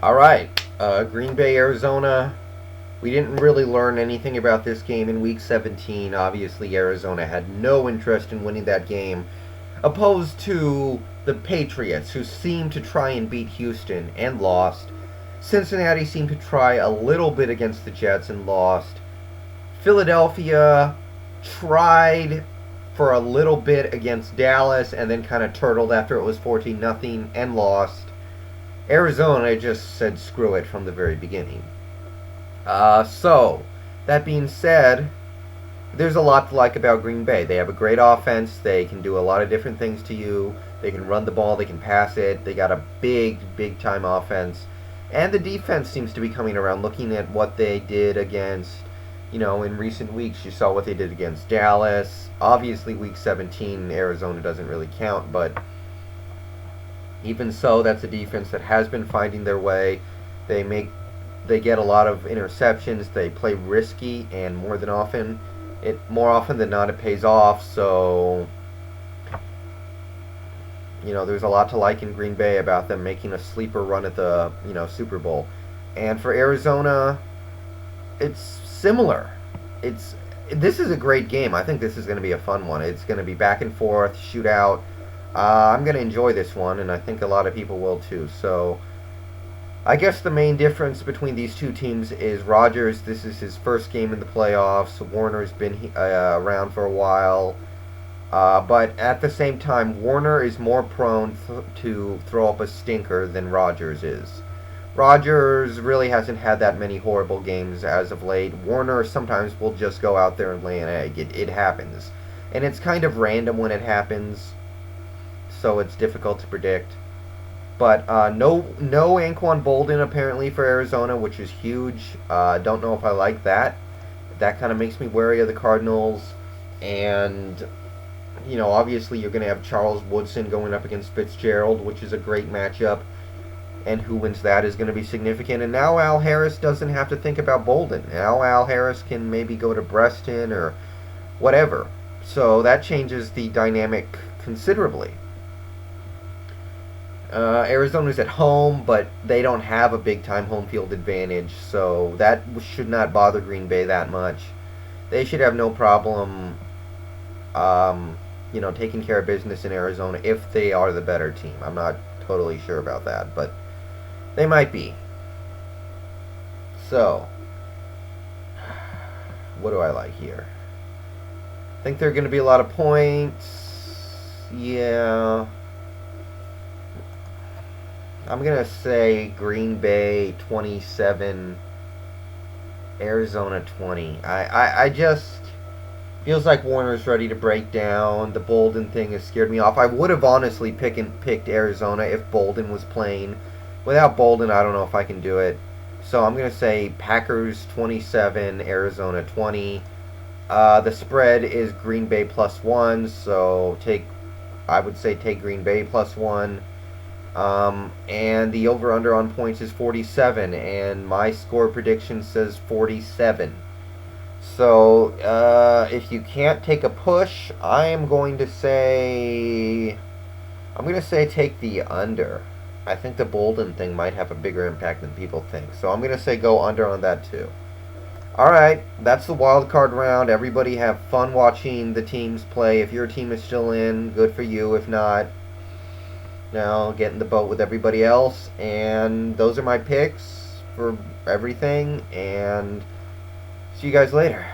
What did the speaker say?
All right, Green Bay, Arizona. We didn't really learn anything about this game in Week 17. Obviously, Arizona had no interest in winning that game, opposed to the Patriots, who seemed to try and beat Houston and lost. Cincinnati seemed to try a little bit against the Jets and lost. Philadelphia tried for a little bit against Dallas and then kind of turtled after it was 14-0 and lost. Arizona just said screw it from the very beginning. So, that being said, there's a lot to like about Green Bay. They have a great offense. They can do a lot of different things to you. They can run the ball. They can pass it. They got a big time offense. And the defense seems to be coming around. Looking at what they did against, in recent weeks, you saw what they did against Dallas. Obviously, Week 17, Arizona doesn't really count, but even so, that's a defense that has been finding their way. They get a lot of interceptions. They play risky, and more often than not, it pays off. So, there's a lot to like in Green Bay about them making a sleeper run at the Super Bowl. And for Arizona, it's similar. This is a great game. I think this is going to be a fun one. It's going to be back and forth, shootout. I'm going to enjoy this one, and I think a lot of people will too. So, I guess the main difference between these two teams is Rodgers. This is his first game in the playoffs. Warner's been around for a while. But at the same time, Warner is more prone to throw up a stinker than Rodgers is. Rodgers really hasn't had that many horrible games as of late. Warner sometimes will just go out there and lay an egg. It happens. And it's kind of random when it happens, so it's difficult to predict. But no Anquan Bolden apparently for Arizona, which is huge. Don't know if I like that. That kind of makes me wary of the Cardinals. And, obviously you're going to have Charles Woodson going up against Fitzgerald, which is a great matchup. And who wins that is going to be significant. And now Al Harris doesn't have to think about Bolden. Now Al Harris can maybe go to Breston or whatever. So that changes the dynamic considerably. Arizona's at home, but they don't have a big-time home field advantage, so that should not bother Green Bay that much. They should have no problem, taking care of business in Arizona if they are the better team. I'm not totally sure about that, but they might be. So, what do I like here? I think there are going to be a lot of points. Yeah. I'm going to say Green Bay 27, Arizona 20. I just feels like Warner's ready to break down. The Bolden thing has scared me off. I would have honestly picked Arizona if Bolden was playing. Without Bolden, I don't know if I can do it. So I'm going to say Packers 27, Arizona 20. The spread is Green Bay +1, so I would say take Green Bay +1. And the over-under on points is 47, and my score prediction says 47. So, if you can't take a push, I'm going to say take the under. I think the Bolden thing might have a bigger impact than people think. So I'm going to say go under on that too. Alright, that's the wild card round. Everybody have fun watching the teams play. If your team is still in, good for you. If not, now get in the boat with everybody else. And those are my picks for everything. And see you guys later.